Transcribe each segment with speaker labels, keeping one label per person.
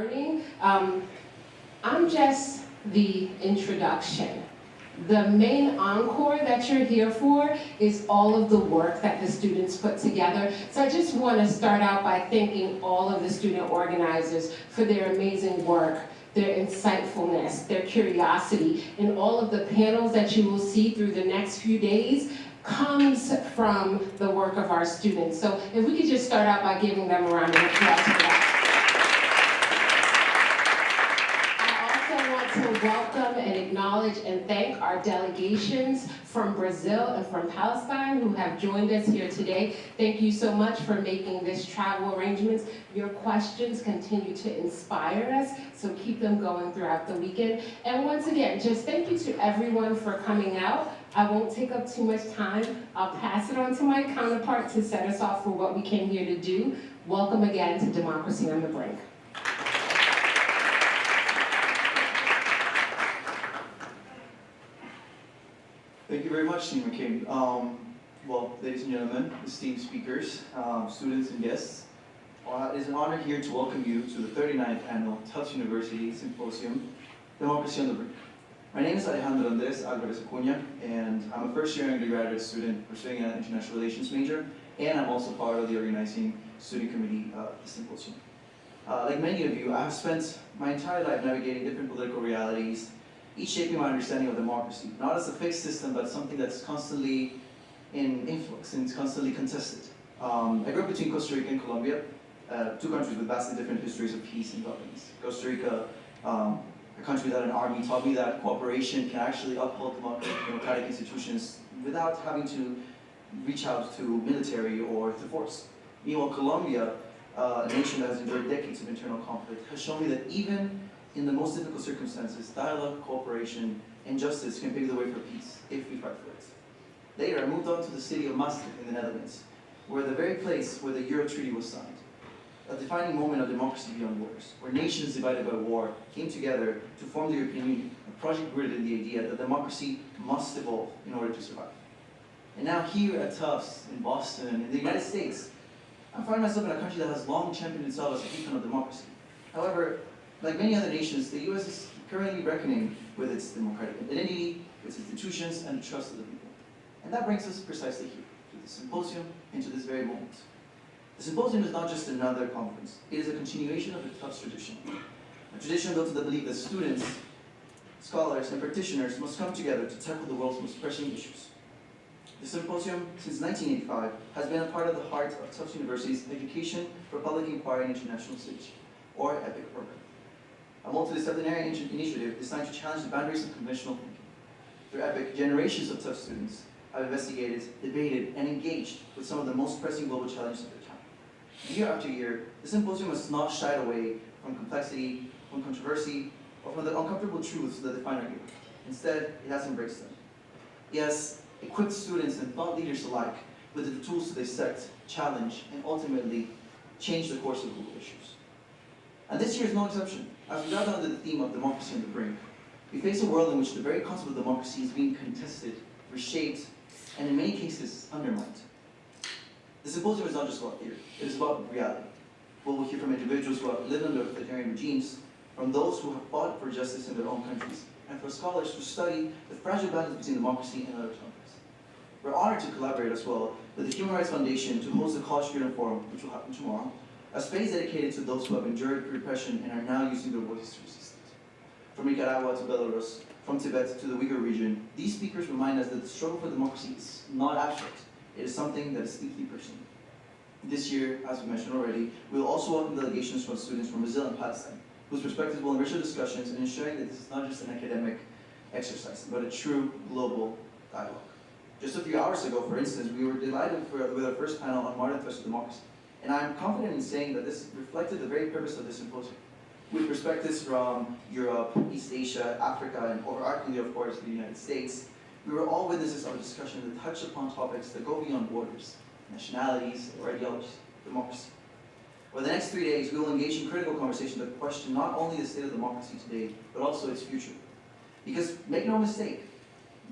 Speaker 1: morning. I'm just the introduction. The main encore that you're here for is all of the work that the students put together. So I just want to start out by thanking all of the student organizers for their amazing work, their insightfulness, their curiosity, and all of the panels that you will see through the next few days comes from the work of our students. So if we could just start out by giving them a round of applause for that. To welcome and acknowledge and thank our delegations from Brazil and from Palestine who have joined us here today. Thank you so much for making this travel arrangements. Your questions continue to inspire us, so keep them going throughout the weekend. And once again, just thank you to everyone for coming out. I won't take up too much time. I'll pass it on to my counterpart to set us off for what we came here to do. Welcome again to Democracy on the Brink.
Speaker 2: Thank you very much, Dean McCain. Well, ladies and gentlemen, esteemed speakers, students and guests, it is an honor here to welcome you to the 39th Annual Tufts University Symposium, Democracy on the Brink. My name is Alejandro Andres Alvarez Acuña, and I'm a first-year undergraduate student pursuing an international relations major, and I'm also part of the organizing student committee of the symposium. Like many of you, I have spent my entire life navigating different political realities, each shaping my understanding of democracy, not as a fixed system, but something that's constantly in influx and it's constantly contested. I grew up between Costa Rica and Colombia, two countries with vastly different histories of peace and governance. Costa Rica, a country without an army, taught me that cooperation can actually uphold democratic institutions without having to reach out to military or to force. Meanwhile, Colombia, a nation that has endured decades of internal conflict, has shown me that even in the most difficult circumstances, dialogue, cooperation, and justice can pave the way for peace, if we fight for it. Later, I moved on to the city of Maastricht in the Netherlands, where the very place where the Euro Treaty was signed, a defining moment of democracy beyond borders, where nations divided by war came together to form the European Union, a project rooted in the idea that democracy must evolve in order to survive. And now here at Tufts, in Boston, in the United States, I find myself in a country that has long championed itself as a beacon of democracy. However, like many other nations, the U.S. is currently reckoning with its democratic identity, its institutions, and the trust of the people. And that brings us precisely here, to the symposium, and to this very moment. The symposium is not just another conference. It is a continuation of the Tufts tradition. A tradition built on the belief that students, scholars, and practitioners must come together to tackle the world's most pressing issues. The symposium, since 1985, has been a part of the heart of Tufts University's Education for Public Inquiry and International Studies, or EPIC program. A multidisciplinary initiative designed to challenge the boundaries of conventional thinking. Through EPIC, generations of Tufts students have investigated, debated, and engaged with some of the most pressing global challenges of their time. Year after year, the symposium has not shied away from complexity, from controversy, or from the uncomfortable truths that define our era. Instead, it has embraced them. It has equipped students and thought leaders alike with the tools to dissect, challenge, and ultimately change the course of global issues. And this year is no exception. As we dive under the theme of democracy on the brink, we face a world in which the very concept of democracy is being contested, reshaped, and in many cases, undermined. The symposium is not just about theory, it is about reality. We'll hear from individuals who have lived under authoritarian regimes, from those who have fought for justice in their own countries, and for scholars who study the fragile balance between democracy and other topics. We're honored to collaborate as well with the Human Rights Foundation to host the College Freedom Forum, which will happen tomorrow, a space dedicated to those who have endured repression and are now using their voices to resist it. From Nicaragua to Belarus, from Tibet to the Uyghur region, these speakers remind us that the struggle for democracy is not abstract. It is something that is deeply personal. This year, as we mentioned already, we will also welcome delegations from students from Brazil and Palestine, whose perspectives will enrich our discussions and ensuring that this is not just an academic exercise, but a true global dialogue. Just a few hours ago, for instance, we were delighted with our first panel on modern threats to democracy. And I'm confident in saying that this reflected the very purpose of this symposium. With perspectives from Europe, East Asia, Africa, and overarchingly, of course, the United States, we were all witnesses of a discussion that touched upon topics that go beyond borders, nationalities, or ideologies, democracy. Over the next 3 days, we will engage in critical conversation that question not only the state of democracy today, but also its future. Because, make no mistake,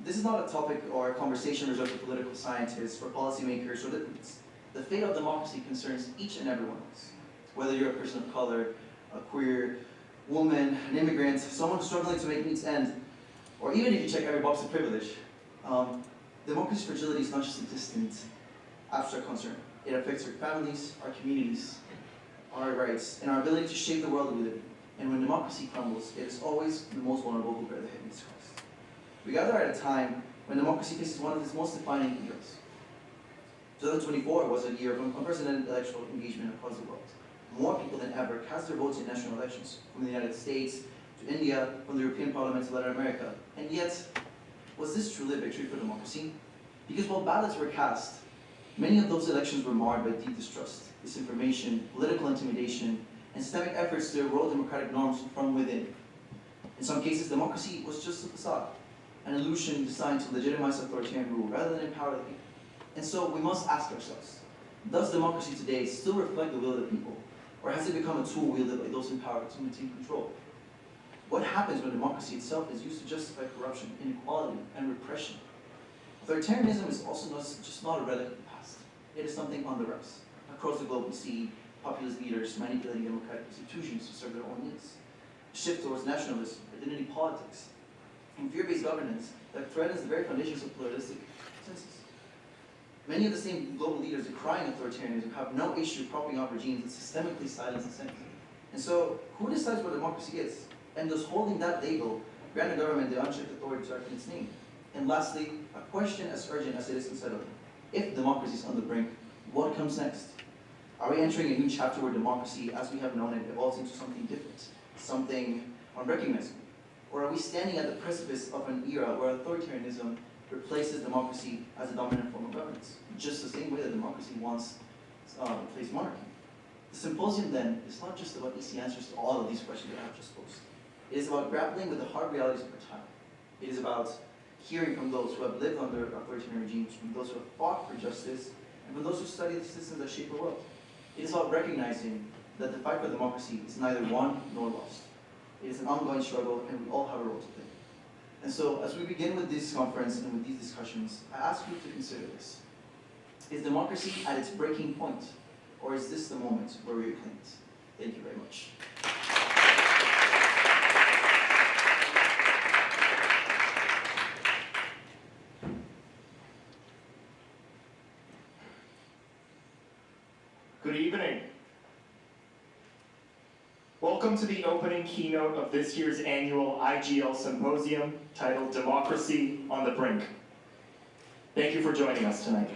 Speaker 2: this is not a topic or a conversation reserved for political scientists, for policymakers, or diplomats. The fate of democracy concerns each and every one of us. Whether you're a person of color, a queer woman, an immigrant, someone struggling to make ends end, or even if you check every box of privilege, democracy's fragility is not just a distant, abstract concern. It affects our families, our communities, our rights, and our ability to shape the world we live in. And when democracy crumbles, it is always the most vulnerable who bear the heaviest cost. We gather at a time when democracy faces one of its most defining eras. 2024 was a year of unprecedented electoral engagement across the world. More people than ever cast their votes in national elections, from the United States to India, from the European Parliament to Latin America. And yet, was this truly a victory for democracy? Because while ballots were cast, many of those elections were marred by deep distrust, disinformation, political intimidation, and systemic efforts to erode democratic norms from within. In some cases, democracy was just a facade, an illusion designed to legitimize authoritarian rule rather than empower the people. And so we must ask ourselves, does democracy today still reflect the will of the people? Or has it become a tool wielded by those in power to maintain control? What happens when democracy itself is used to justify corruption, inequality, and repression? Authoritarianism is also just not a relic of the past. It is something on the rise. Across the globe, we see populist leaders manipulating democratic institutions to serve their own needs. A shift towards nationalism, identity politics, and fear-based governance that threatens the very foundations of pluralistic consensus. Many of the same global leaders decrying authoritarianism have no issue propping up regimes that systemically silence dissent. And so, who decides what democracy is? And does holding that label grant a government the unchecked authority to act in its name? And lastly, a question as urgent as it is unsettling. If democracy is on the brink, what comes next? Are we entering a new chapter where democracy, as we have known it, evolves into something different, something unrecognizable? Or are we standing at the precipice of an era where authoritarianism replaces democracy as a dominant form of governance, just the same way that democracy once replaced monarchy? The symposium, then, is not just about easy answers to all of these questions that I have just posed. It is about grappling with the hard realities of our time. It is about hearing from those who have lived under authoritarian regimes, from those who have fought for justice, and from those who study the systems that shape the world. It is about recognizing that the fight for democracy is neither won nor lost. It is an ongoing struggle, and we all have a role to play. And so, as we begin with this conference and with these discussions, I ask you to consider this. Is democracy at its breaking point, or is this the moment where we reclaim it? Thank you very much.
Speaker 3: Good evening. Welcome to the opening keynote of this year's annual IGL Symposium titled Democracy on the Brink. Thank you for joining us tonight.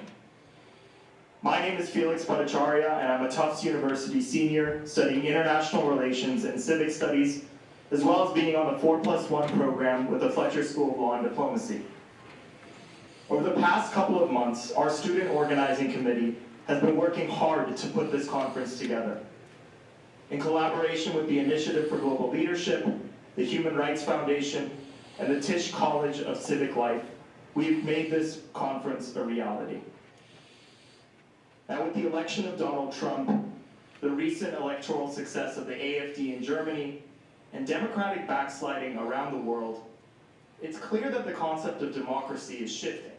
Speaker 3: My name is Felix Bhattacharya, and I'm a Tufts University senior studying international relations and civic studies, as well as being on the 4+1 program with the Fletcher School of Law and Diplomacy. Over the past couple of months, our student organizing committee has been working hard to put this conference together. In collaboration with the Initiative for Global Leadership, the Human Rights Foundation, and the Tisch College of Civic Life, we've made this conference a reality. Now, with the election of Donald Trump, the recent electoral success of the AfD in Germany, and democratic backsliding around the world, it's clear that the concept of democracy is shifting.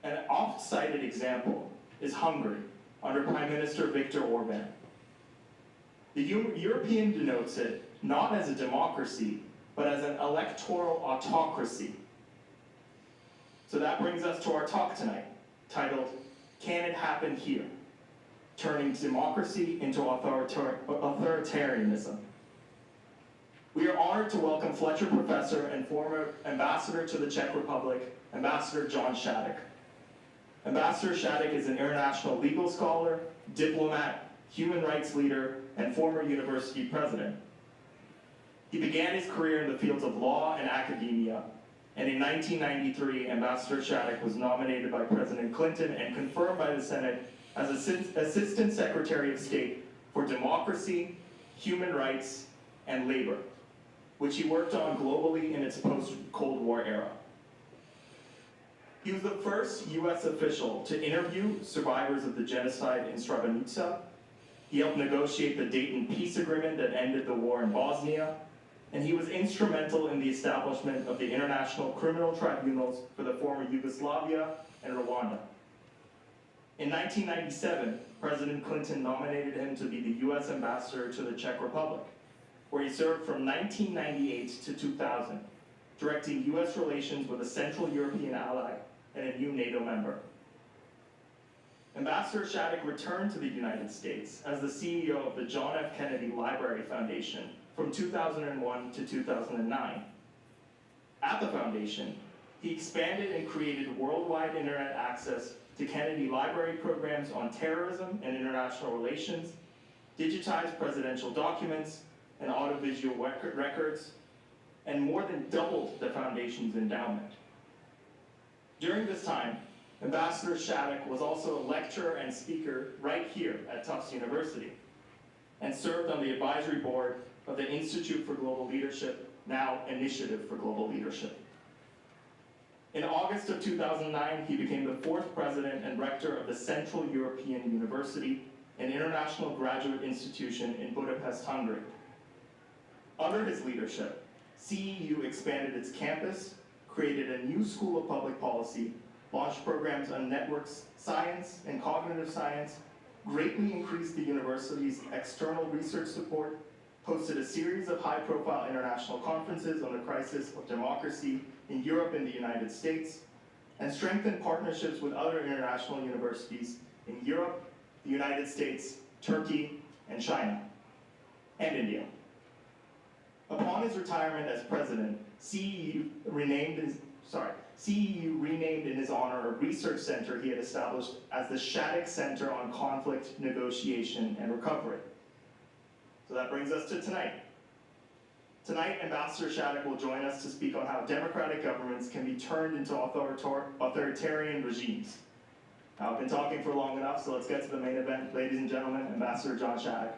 Speaker 3: An oft-cited example is Hungary, under Prime Minister Viktor Orban. The European denotes it not as a democracy, but as an electoral autocracy. So that brings us to our talk tonight, titled, Can It Happen Here? Turning Democracy into Authoritarianism. We are honored to welcome Fletcher Professor and former Ambassador to the Czech Republic, Ambassador John Shattuck. Ambassador Shattuck is an international legal scholar, diplomat, human rights leader, and former university president. He began his career in the fields of law and academia, and in 1993, Ambassador Shattuck was nominated by President Clinton and confirmed by the Senate as Assistant Secretary of State for Democracy, Human Rights, and Labor, which he worked on globally in its post-Cold War era. He was the first U.S. official to interview survivors of the genocide in Srebrenica. He helped negotiate the Dayton Peace Agreement that ended the war in Bosnia, and he was instrumental in the establishment of the International Criminal Tribunals for the former Yugoslavia and Rwanda. In 1997, President Clinton nominated him to be the US ambassador to the Czech Republic, where he served from 1998 to 2000, directing US relations with a Central European ally and a new NATO member. Ambassador Shattuck returned to the United States as the CEO of the John F. Kennedy Library Foundation from 2001 to 2009. At the foundation, he expanded and created worldwide internet access to Kennedy Library programs on terrorism and international relations, digitized presidential documents and audiovisual records, and more than doubled the foundation's endowment. During this time, Ambassador Shattuck was also a lecturer and speaker right here at Tufts University, and served on the advisory board of the Institute for Global Leadership, now Initiative for Global Leadership. In August of 2009, he became the fourth president and rector of the Central European University, an international graduate institution in Budapest, Hungary. Under his leadership, CEU expanded its campus, created a new school of public policy, launched programs on networks science and cognitive science, greatly increased the university's external research support, hosted a series of high-profile international conferences on the crisis of democracy in Europe and the United States, and strengthened partnerships with other international universities in Europe, the United States, Turkey, and China, and India. Upon his retirement as president, CEU renamed in his honor a research center he had established as the Shattuck Center on Conflict, Negotiation, and Recovery. So that brings us to tonight. Tonight, Ambassador Shattuck will join us to speak on how democratic governments can be turned into authoritarian regimes. Now, I've been talking for long enough, so let's get to the main event. Ladies and gentlemen, Ambassador John Shattuck.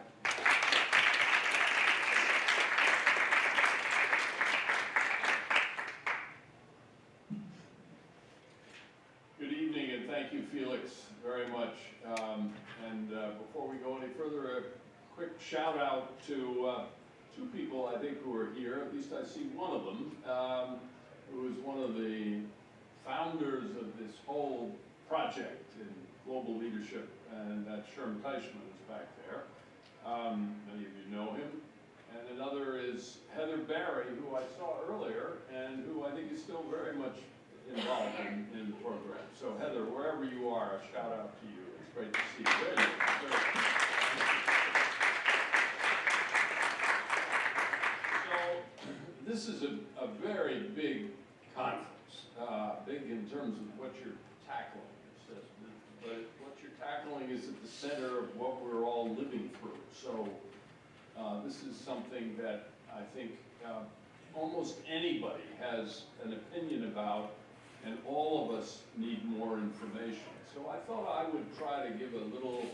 Speaker 4: Good evening, and thank you, Felix, very much. Before we go any further, a quick shout out to two people I think who are here. At least I see one of them, who is one of the founders of this whole project in global leadership, and that Sherm Teichman is back there. Many of you know him. And another is Heather Barry, who I saw earlier, and who I think is still very much involved in the program. So Heather, wherever you are, a shout out to you. It's great to see you. There you go. So this is a very big conference, big in terms of what you're tackling. But what you're tackling is at the center of what we're all living through. So this is something that I think almost anybody has an opinion about, and all of us need more information. So I thought I would try to give a little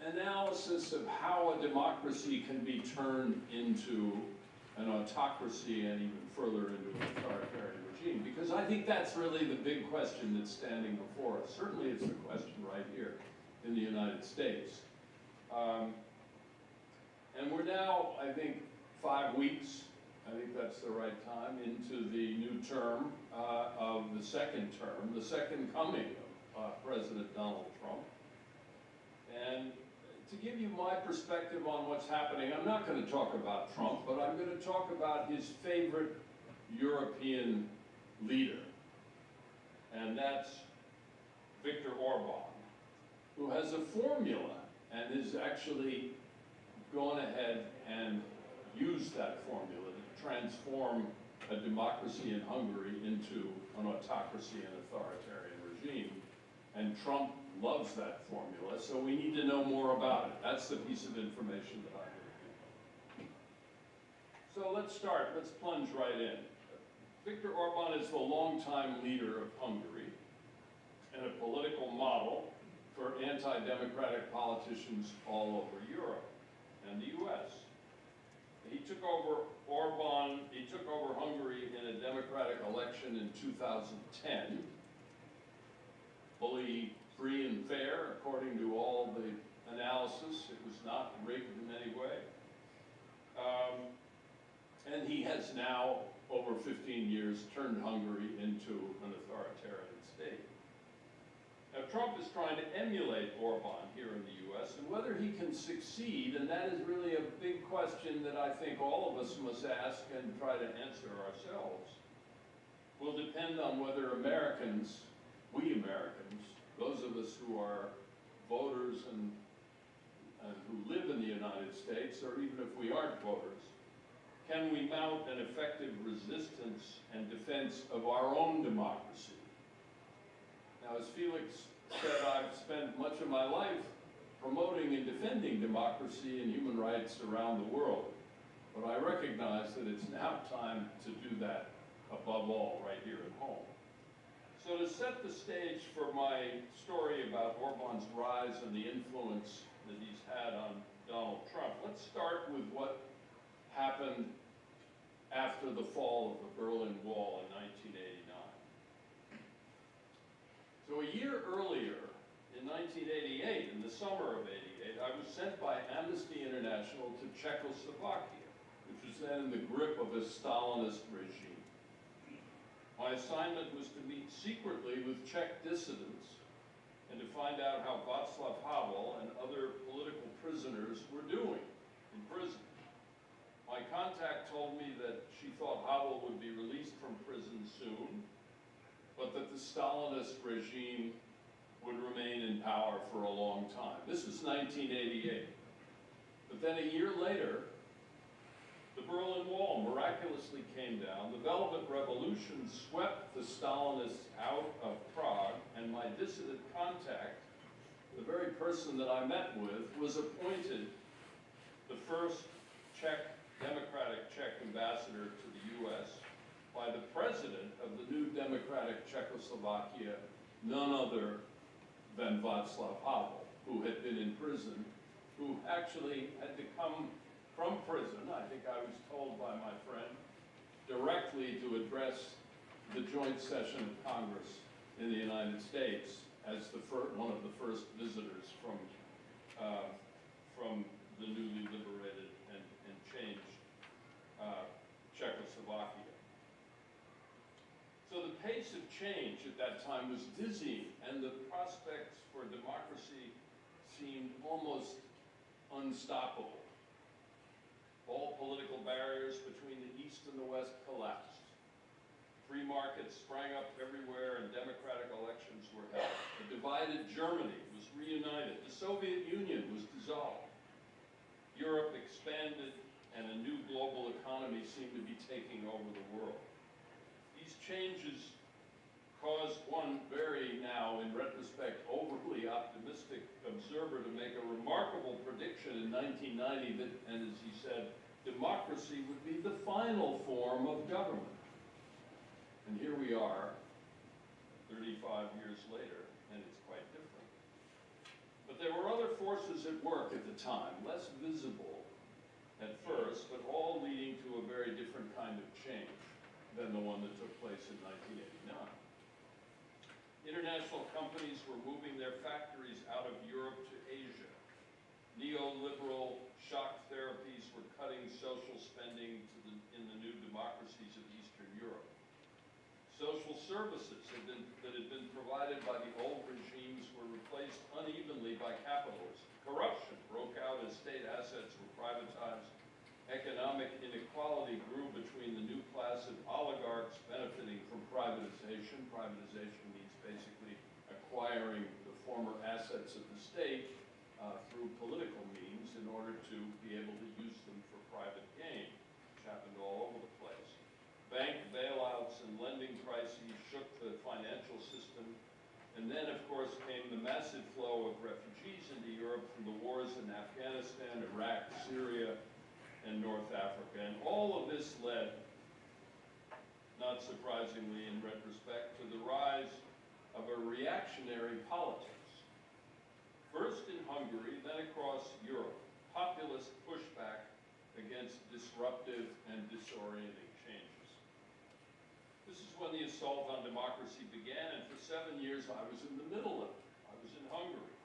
Speaker 4: analysis of how a democracy can be turned into an autocracy and even further into an authoritarian regime, because I think that's really the big question that's standing before us. Certainly it's the question right here in the United States. And we're now, I think, 5 weeks, I think that's the right time, into the new term of the second term, the second coming of President Donald Trump. And to give you my perspective on what's happening, I'm not going to talk about Trump, but I'm going to talk about his favorite European leader, and that's Viktor Orban, who has a formula and has actually gone ahead and used that formula to transform a democracy in Hungary into an autocracy and authoritarian regime. And Trump loves that formula, so we need to know more about it. That's the piece of information that I'm going to give. So let's start, let's plunge right in. Viktor Orban is the longtime leader of Hungary and a political model for anti-democratic politicians all over Europe and the US. He took over Hungary in a democratic election in 2010, fully free and fair, according to all the analysis. It was not rigged in any way. And he has now, over 15 years, turned Hungary into an authoritarian state. Now, Trump is trying to emulate Orban here in the US, and whether he can succeed, and that is really a big question that I think all of us must ask and try to answer ourselves, will depend on whether Americans, we Americans, those of us who are voters and who live in the United States, or even if we aren't voters, can we mount an effective resistance and defense of our own democracy? Now, as Felix said, I've spent much of my life promoting and defending democracy and human rights around the world. But I recognize that it's now time to do that above all right here at home. So to set the stage for my story about Orban's rise and the influence that he's had on Donald Trump, let's start with what happened after the fall of the Berlin Wall in 1989. So a year earlier, in 1988, in the summer of '88, I was sent by Amnesty International to Czechoslovakia, which was then in the grip of a Stalinist regime. My assignment was to meet secretly with Czech dissidents and to find out how Václav Havel and other political prisoners were doing in prison. My contact told me that she thought Havel would be released from prison soon, but that the Stalinist regime would remain in power for a long time. This was 1988. But then a year later, the Berlin Wall miraculously came down. The Velvet Revolution swept the Stalinists out of Prague, and my dissident contact, the very person that I met with, was appointed the first Democratic Czech ambassador to the US by the president of the new democratic Czechoslovakia, none other than Václav Havel, who had been in prison, who actually had to come from prison, I think I was told by my friend, directly to address the joint session of Congress in the United States as one of the first visitors from the newly liberated and changed Czechoslovakia. So the pace of change at that time was dizzying, and the prospects for democracy seemed almost unstoppable. All political barriers between the East and the West collapsed. Free markets sprang up everywhere and democratic elections were held. A divided Germany was reunited. The Soviet Union was dissolved. Europe expanded and a new global economy seemed to be taking over the world. These changes caused one very now, in retrospect, overly optimistic observer to make a remarkable prediction in 1990 that, and as he said, democracy would be the final form of government. And here we are, 35 years later, and it's quite different. But there were other forces at work at the time, less visible at first, but all leading to a very different kind of change than the one that took place in 1989. International companies were moving their factories out of Europe to Asia. Neoliberal shock therapies were cutting social spending in the new democracies of Eastern Europe. Social services that had been provided by the old regimes were replaced unevenly by capitalism. Corruption broke out as state assets were privatized. Economic inequality grew between the new class of oligarchs benefiting from privatization. Privatization means basically acquiring the former assets of the state through political means in order to be able to use them for private gain, which happened all over the place. Bank bailouts and lending crises shook the financial system. And then, of course, came the massive flow of refugees into Europe from the wars in Afghanistan, Iraq, Syria, and North Africa. And all of this led, not surprisingly in retrospect, to the rise of a reactionary politics. First in Hungary, then across Europe, populist pushback against disruptive and disorienting changes. This is when the assault on democracy began, and for 7 years I was in the middle of it. I was in Hungary.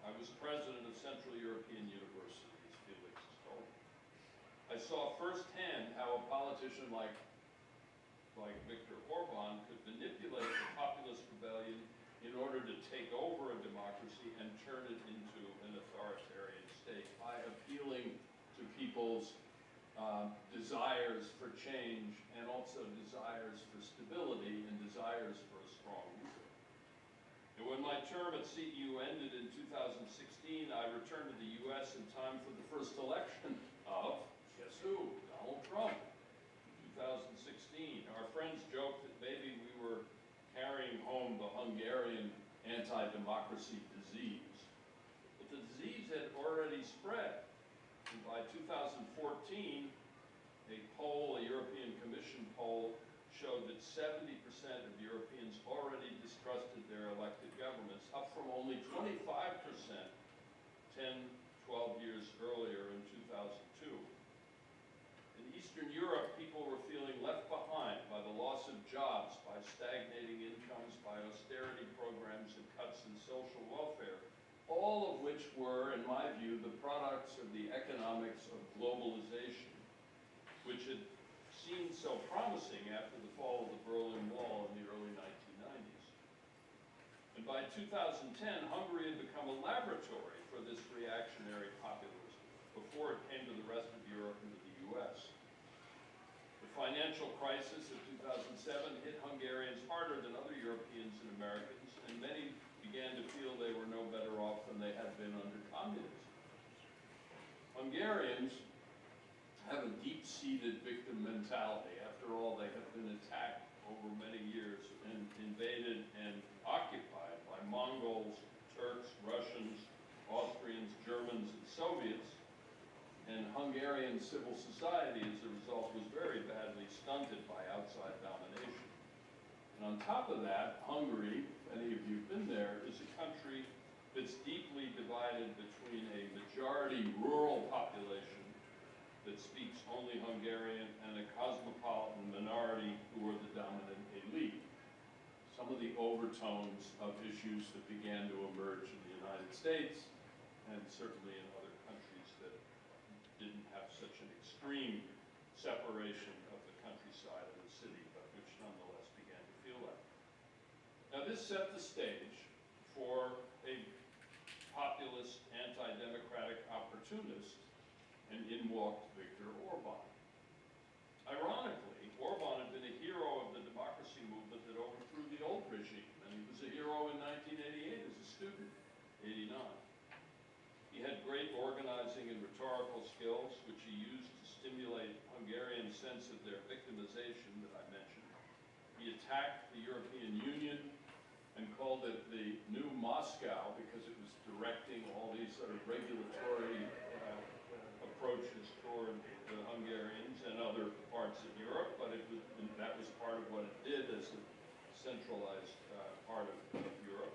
Speaker 4: I was president of Central European University, as Felix has told me. I saw firsthand how a politician like Viktor Orban could manipulate the populist rebellion in order to take over a democracy and turn it into an authoritarian state by appealing to people's desires for change and also desires for stability and desires for a strong leader. And when my term at CEU ended in 2016, I returned to the US in time for the first election of, guess who? Donald Trump. 2016. Our friends joked that maybe we were carrying home the Hungarian anti-democracy disease. But the disease had already spread. And by 2014, a poll, a European Commission poll, showed that 70% of Europeans already distrusted their elected governments, up from only 25% 10, 12 years earlier in 2002. In Eastern Europe, people were feeling left behind by the loss of jobs, by stagnating incomes, by austerity programs and cuts in social welfare, all of which were, in my view, the products of the economics of globalization, which had seemed so promising after the fall of the Berlin Wall in the early 1990s. And by 2010, Hungary had become a laboratory for this reactionary populism before it came to the rest of Europe and to the US. The financial crisis of 2007 hit Hungarians harder than other Europeans and Americans, and many began to feel they were no better off than they had been under communism. Hungarians have a deep-seated victim mentality. After all, they have been attacked over many years and invaded and occupied by Mongols, Turks, Russians, Austrians, Germans, and Soviets. And Hungarian civil society, as a result, was very badly stunted by outside domination. And on top of that, Hungary, if any of you have been there, is a country that's deeply divided between a majority rural population that speaks only Hungarian and a cosmopolitan minority who are the dominant elite. Some of the overtones of issues that began to emerge in the United States and certainly in other countries that didn't have such an extreme separation of the countryside and the city, but which nonetheless began to feel that. Now this set the stage for a populist, anti-democratic opportunist, and in walked Viktor Orban. Ironically, Orban had been a hero of the democracy movement that overthrew the old regime, and he was a hero in 1988 as a student, 89. He had great organizing and rhetorical skills, which he used to stimulate Hungarian sense of their victimization that I mentioned. He attacked the European Union and called it the new Moscow because it was directing all these sort of regulatory approaches toward the Hungarians and other parts of Europe, but that was part of what it did as a centralized part of Europe.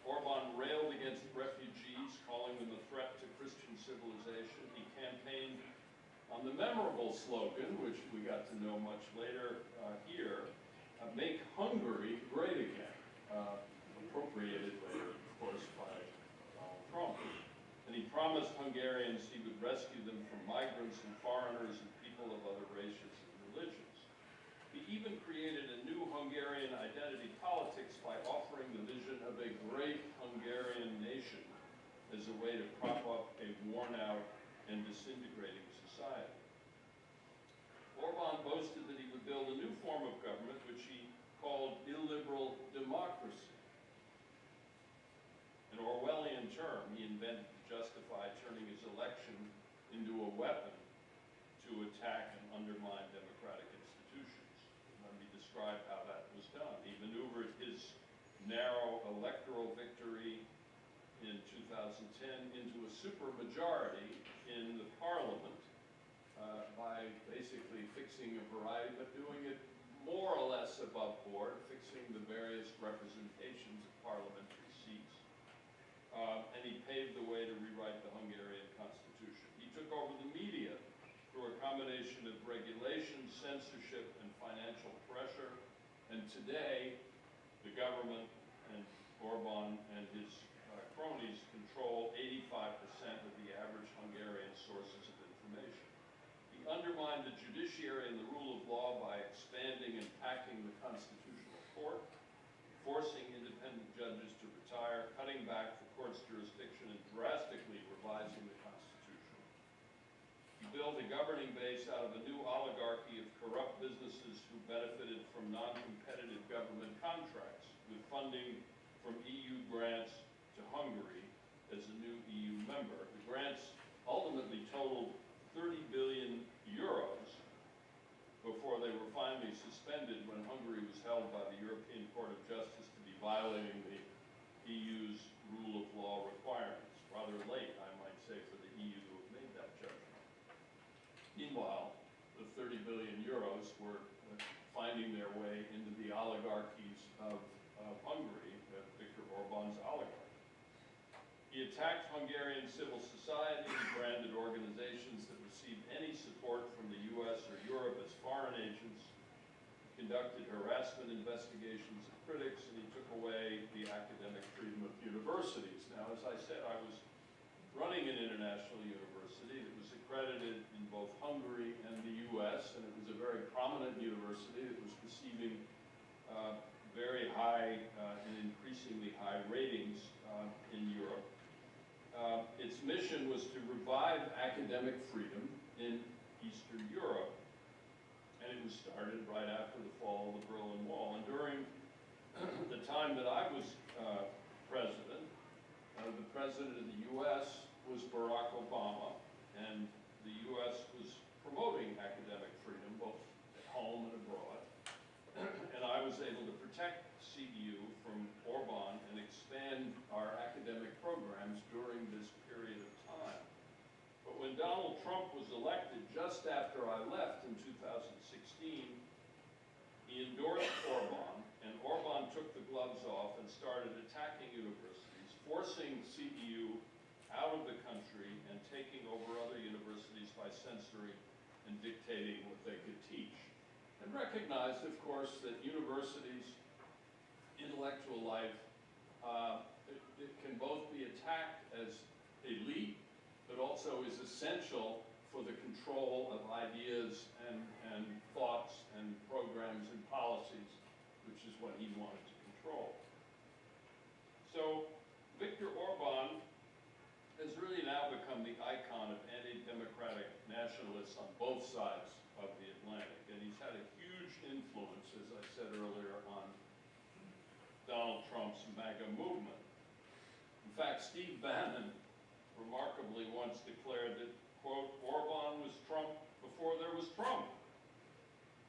Speaker 4: Orban railed against refugees, calling them a threat to Christian civilization. He campaigned on the memorable slogan, which we got to know much later here, "Make Hungary Great Again," appropriated later, of course, by Donald Trump. And he promised Hungarians he would rescue them from migrants and foreigners and people of other races and religions. He even created a new Hungarian identity politics by offering the vision of a great Hungarian nation as a way to prop up a worn-out and disintegrating society. Orban boasted that he would build a new form of government which he called illiberal democracy. An Orwellian term he invented to justify turning his election into a weapon to attack and undermine democratic institutions. Let me describe how that was done. He maneuvered his narrow electoral victory in 2010 into a supermajority in the parliament by basically fixing a variety, but doing it more or less above board, fixing the various representations of parliamentary seats. And he paved the way to rewrite the Hungarian constitution. He took over the media through a combination of regulation, censorship, and financial pressure. And today, the government and Orban and his cronies control 85% of the average Hungarian sources of information. He undermined the judiciary and the rule of law by expanding and packing the constitutional court, forcing independent judges to retire, cutting back the court's jurisdiction, and drastically revising the Constitution. He built a governing base out of a new oligarchy of corrupt businesses who benefited from non-competitive government contracts, with funding from EU grants to Hungary as a new EU member. The grants ultimately totaled 30 billion euros before they were finally suspended when Hungary was held by the European Court of Justice to be violating the EU's rule of law requirements. Rather late, I might say, for the EU to have made that judgment. Meanwhile, the 30 billion euros were finding their way into the oligarchies of Hungary, Viktor Orban's oligarchy. He attacked Hungarian civil society and branded organizations that received any support from the US or Europe as foreign agents, conducted harassment investigations of critics, and he took away the academic freedom of universities. Now, as I said, I was running an international university that was accredited in both Hungary and the US, and it was a very prominent university that was receiving very high and increasingly high ratings in Europe. Its mission was to revive academic freedom in Eastern Europe, and it was started right after the fall of the Berlin Wall. And during the time that I was president, the president of the US was Barack Obama, and the US was promoting academic freedom both at home and abroad. And I was able to protect CEU from Orban and expand our academic programs during this period of time. But when Donald Trump was elected just after I left in 2016, he endorsed Orban, and Orban took the gloves off and started attacking universities, forcing CEU out of the country and taking over other universities by censoring and dictating what they could teach. And recognized, of course, that universities' intellectual life it can both be attacked as elite, but also is essential for the control of ideas and thoughts and programs and policies, which is what he wanted to control. So Viktor Orban has really now become the icon of anti-democratic nationalists on both sides of the Atlantic. And he's had a huge influence, as I said earlier, on Donald Trump's MAGA movement. In fact, Steve Bannon remarkably once declared that, quote, Orban was Trump before there was Trump.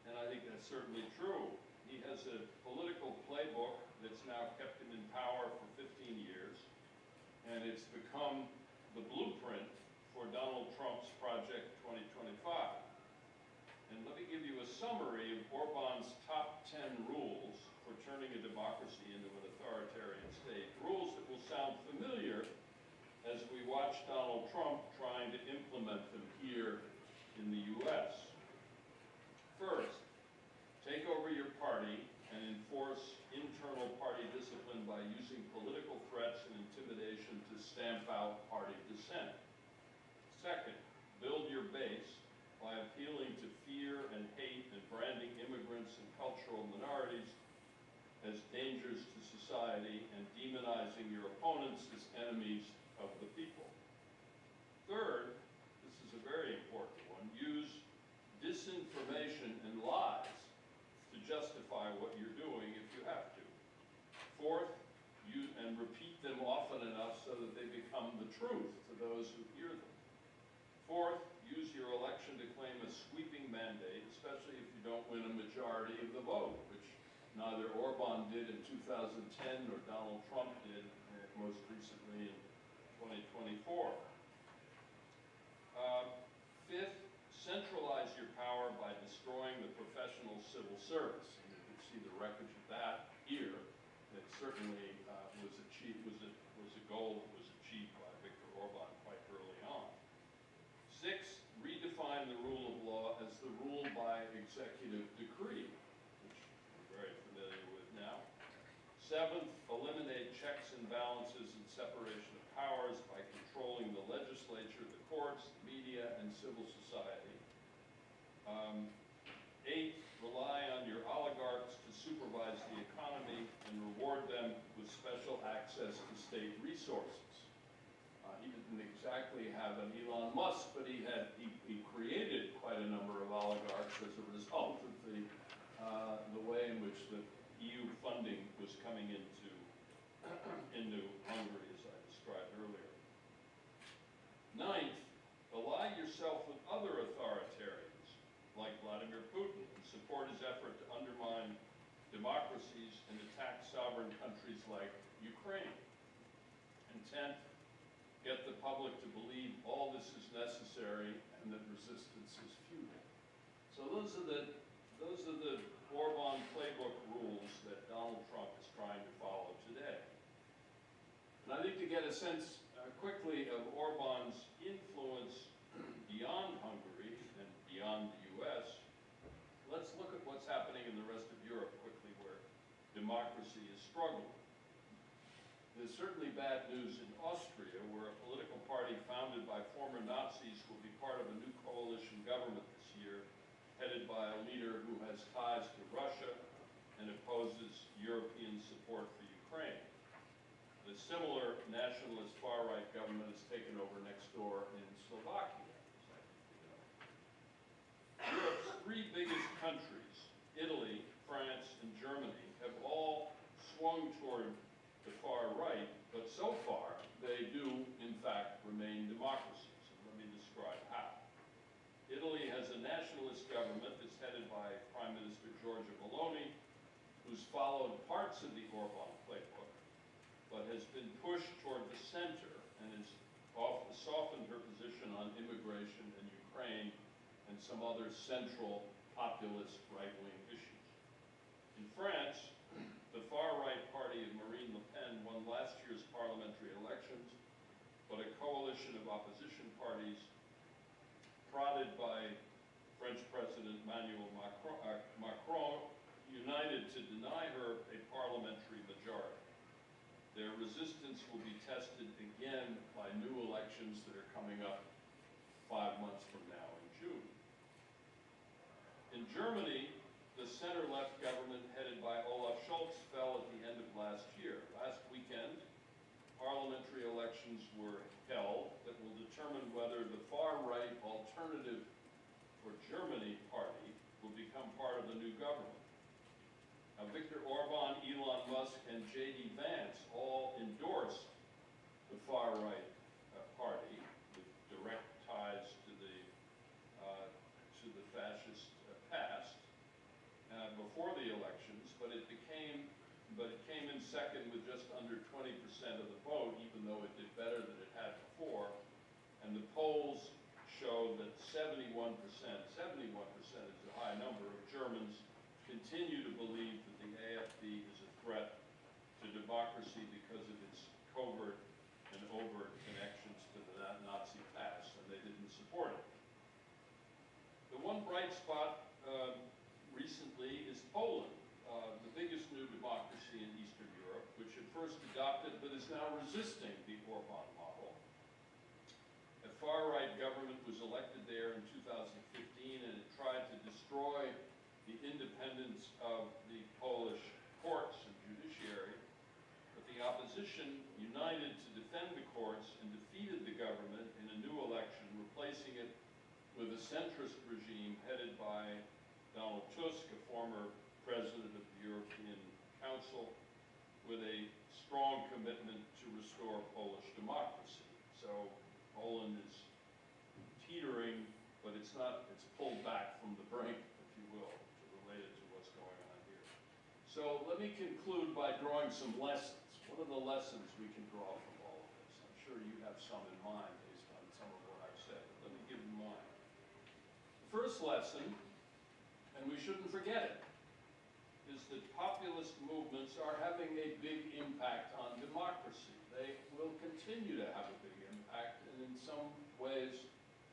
Speaker 4: And I think that's certainly true. He has a political playbook that's now kept him in power for 15 years. And it's become the blueprint for Donald Trump's Project 2025. And let me give you a summary of Orban's top 10 rules for turning a democracy into an authoritarian state. Rules that will sound familiar as we watch Donald Trump trying to implement them here in the US. First, take over your party and enforce internal party discipline by using political threats and intimidation to stamp out party dissent. Second, build your base by appealing to fear and hate and branding immigrants and cultural minorities as dangers to society and demonizing your opponents as enemies of the people. Third, this is a very important one, use disinformation and lies to justify what you're doing if you have to. Fourth, use and repeat them often enough so that they become the truth to those who hear them. Fourth, use your election to claim a sweeping mandate, especially if you don't win a majority of the vote, which neither Orban did in 2010 nor Donald Trump did most recently in 2024. Fifth, centralize your power by destroying the professional civil service. And you can see the wreckage of that here. That certainly was a goal that was achieved by Viktor Orban quite early on. Sixth, redefine the rule of law as the rule by executive decree, which we're very familiar with now. Seventh, eliminate checks and balances and separation of powers by controlling the legislature, the courts, the media, and civil society. Eighth, rely on your oligarchs to supervise the economy and and reward them with special access to state resources. He didn't exactly have an Elon Musk, but he created quite a number of oligarchs as a result of the way in which the EU funding was coming into Hungary, as I described earlier. Ninth, ally yourself with other authoritarians, like Vladimir Putin, and support his effort to undermine democracies and attack sovereign countries like Ukraine. And 10th, get the public to believe all this is necessary and that resistance is futile. So those are the Orban playbook rules that Donald Trump is trying to follow today. And I think to get a sense quickly of Orban's influence beyond Hungary and beyond the US, let's look at what's happening in the rest of Europe quickly, where democracy is struggling. There's certainly bad news in Austria, where a political party founded by former Nazis will be part of a new coalition government this year, headed by a leader who has ties to Russia and opposes European support for Ukraine. The similar nationalist far-right government has taken over next door in Slovakia. Europe's three biggest countries, Italy, France, and Germany, have all swung toward the far right, but so far they do, in fact, remain democracies. And let me describe how. Italy has a nationalist government that's headed by Prime Minister Giorgia Meloni, who's followed parts of the Orban playbook, but has been pushed toward the center and has softened her position on immigration and Ukraine and some other central populist right-wing issues. In France, the far-right party of Marine Le Pen won last year's parliamentary elections, but a coalition of opposition parties, prodded by French President Emmanuel Macron, united to deny her a parliamentary majority. Their resistance will be tested again by new elections that are coming up 5 months from now in June. In Germany, the center-left government headed by Olaf Scholz fell at the end of last year. Last weekend, parliamentary elections were held that will determine whether the far-right Alternative for Germany party will become part of the new government. Now, Viktor Orban, Elon Musk, and J.D. Vance all endorsed the far-right party with direct ties to the fascist past before the elections, but it came in second with just under 20% of the vote, even though it did better than it had before. And the polls show that 71% is a high number of Germans, continue to believe that the AfD is a threat to democracy because of its covert and overt connections to the Nazi past, and they didn't support it. The one bright spot recently is Poland, the biggest new democracy in Eastern Europe, which at first adopted but is now resisting the Orban model. A far-right government was elected there in 2015, and it tried to destroy the independence of the Polish courts and judiciary, but the opposition united to defend the courts and defeated the government in a new election, replacing it with a centrist regime headed by Donald Tusk, a former president of the European Council, with a strong commitment to restore Polish democracy. So Poland is teetering, but it's pulled back from the brink, if you will, related to what's going on here. So let me conclude by drawing some lessons. What are the lessons we can draw from all of this? I'm sure you have some in mind based on some of what I've said, but let me give you mine. The first lesson, and we shouldn't forget it, is that populist movements are having a big impact on democracy. They will continue to have a big impact, and in some ways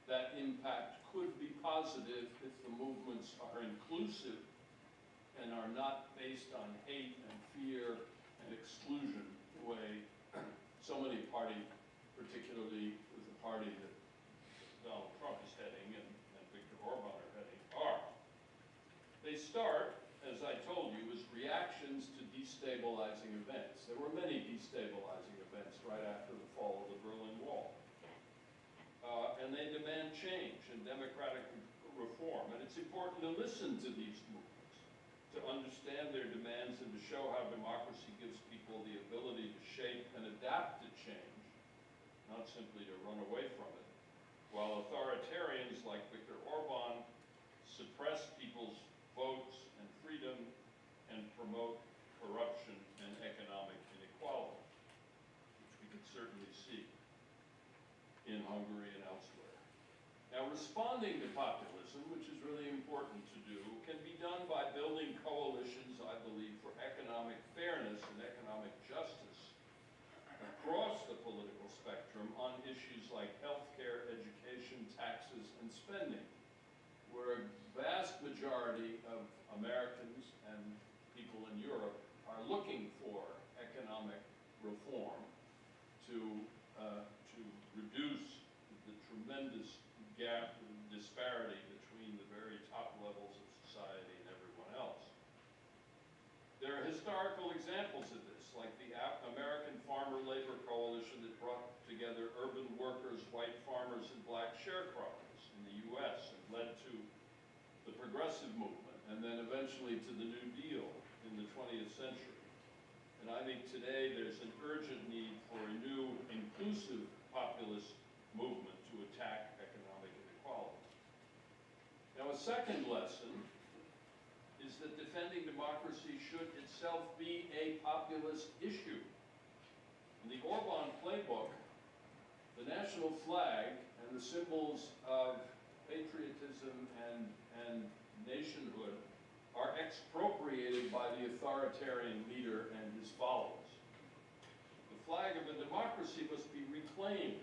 Speaker 4: that impact could be positive if the movements are inclusive and are not based on hate and fear and exclusion, the way so many parties, particularly with the party that Donald Trump is heading and Viktor Orban are heading, are. They start, as I told you, as reactions to destabilization destabilizing events. There were many destabilizing events right after the fall of the Berlin Wall. And they demand change and democratic reform. And it's important to listen to these movements, to understand their demands and to show how democracy gives people the ability to shape and adapt to change, not simply to run away from it, while authoritarians like Viktor Orban suppress people's votes and freedom and promote corruption and economic inequality, which we can certainly see in Hungary and elsewhere. Now, responding to populism, which is really important to do, can be done by building coalitions, I believe, for economic fairness and economic justice across the political spectrum on issues like healthcare, education, taxes, and spending, where a vast majority of Americans and people in Europe are looking for economic reform to reduce the tremendous gap and disparity between the very top levels of society and everyone else. There are historical examples of this, like the American Farmer Labor Coalition that brought together urban workers, white farmers, and black sharecroppers in the U.S. and led to the progressive movement, and then eventually to the New Deal in the 20th century. And I think today there's an urgent need for a new, inclusive populist movement to attack economic inequality. Now, a second lesson is that defending democracy should itself be a populist issue. In the Orban Playbook, the national flag and the symbols of patriotism and nationhood are expropriated by the authoritarian leader and his followers. The flag of a democracy must be reclaimed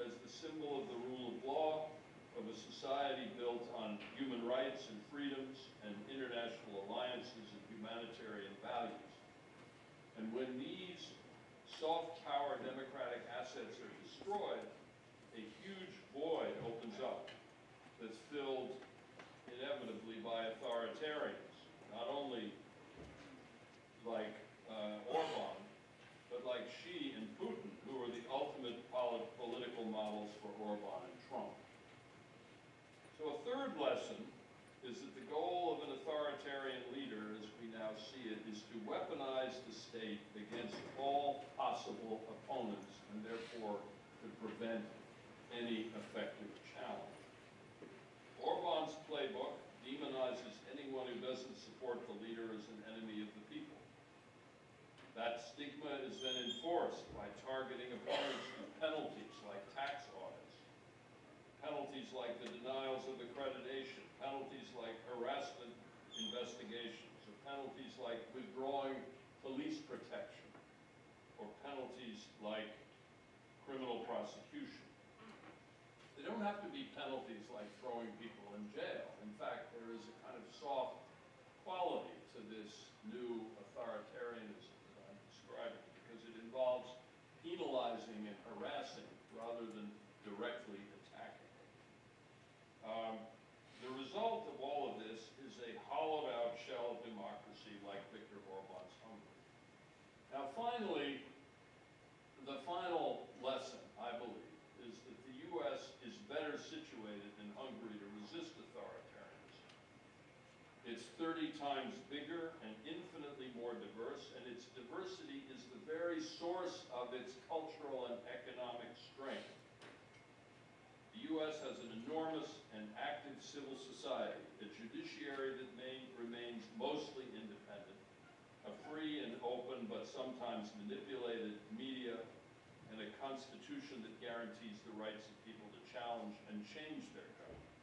Speaker 4: as the symbol of the rule of law, of a society built on human rights and freedoms and international alliances and humanitarian values. And when these soft power democratic assets are destroyed, a huge void opens up that's filled inevitably by authoritarians, not only like Orban, but like Xi and Putin, who are the ultimate political models for Orban and Trump. So a third lesson is that the goal of an authoritarian leader, as we now see it, is to weaponize the state against all possible opponents and therefore to prevent any effective challenge. Orban's playbook demonizes anyone who doesn't support the leader as an enemy of the people. That stigma is then enforced by targeting opponents with penalties like tax audits, penalties like the denials of accreditation, penalties like harassment investigations, or penalties like withdrawing police protection, or penalties like criminal prosecution. They don't have to be penalties like throwing people in jail. In fact, there is a kind of soft quality to this new authoritarianism that I'm describing, because it involves penalizing and harassing rather than directly attacking. The result of all of this is a hollowed out shell of democracy like Viktor Orban's Hungary. Now finally, the final lesson, I believe, is that the U.S. is better situated than Hungary to resist authoritarianism. It's 30 times bigger and infinitely more diverse, and its diversity is the very source of its cultural and economic strength. The U.S. has an enormous and active civil society, a judiciary that remains mostly independent, a free and open but sometimes manipulated media, and a constitution that guarantees the rights of people to challenge and change their government.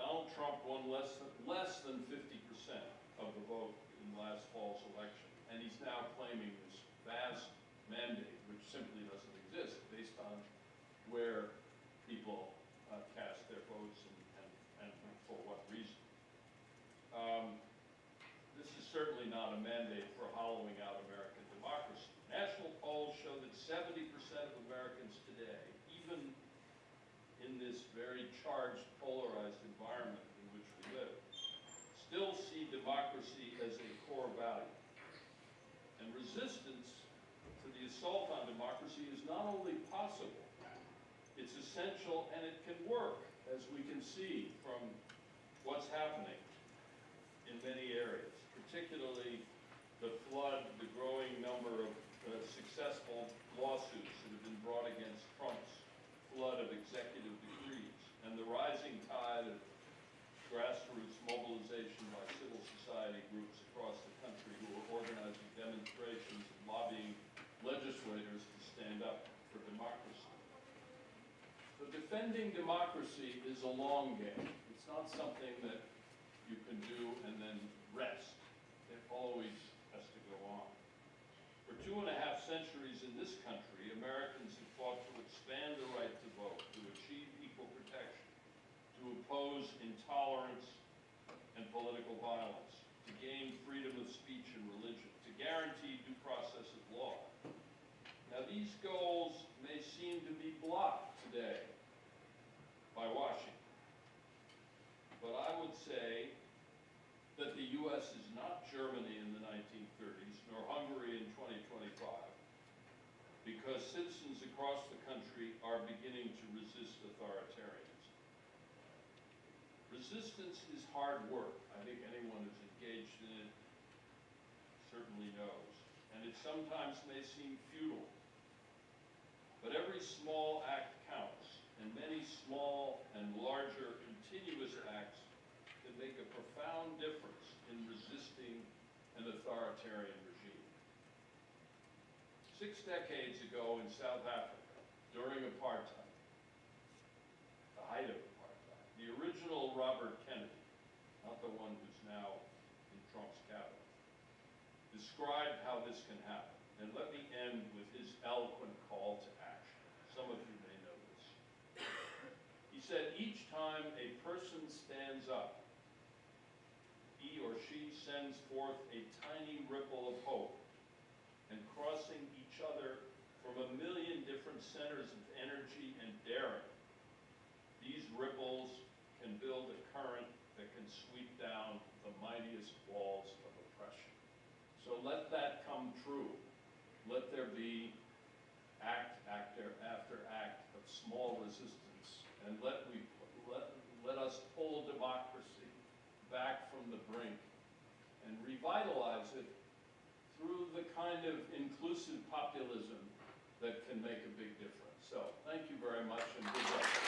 Speaker 4: Donald Trump won less than 50% of the vote in last fall's election, and he's now claiming this vast mandate, which simply doesn't exist, based on where people cast their votes and for what reason. This is certainly not a mandate for hollowing out American democracy. National polls show that 70% of Americans today, even in this very charged, polarized environment in which we live, still see democracy as a core value. resistance to the assault on democracy is not only possible, it's essential and it can work, as we can see from what's happening in many areas, particularly the flood, the growing number of successful lawsuits that have been brought against Trump's flood of executive decrees, and the rising tide of grassroots mobilization by civil society groups across the country who are organizing demonstrations and lobbying legislators to stand up for democracy. So defending democracy is a long game. It's not something that you can do and then rest. It always has to go on. For 2.5 centuries in this country, Americans have fought to expand the right to vote, to achieve equal protection, to oppose intolerance and political violence, to gain freedom of speech and religion, to guarantee due process of law. Now, these goals may seem to be blocked today by Washington, but I would say that the U.S. is not Germany in the 1930s, nor Hungary in 2025, because citizens across the country are beginning to resist authoritarianism. Resistance is hard work. I think anyone who's engaged in it certainly knows. And it sometimes may seem futile. But every small act counts, and many small and larger continuous acts can make a profound difference in resisting an authoritarian regime. 6 decades ago in South Africa, during apartheid, the height of apartheid, the original Robert Kennedy, not the one who's now in Trump's cabinet, described how this can happen. And let me end with his eloquent call to action. Some of you may know this. He said, each time a person stands up, he or she sends forth a tiny ripple of hope, and crossing each other from a million different centers of energy and daring, these ripples can build a current that can sweep down the mightiest walls of oppression. So let that come true. Let there be act after act of small resistance, and let us pull democracy back from the brink and revitalize it through the kind of inclusive populism that can make a big difference. So thank you very much, and good luck.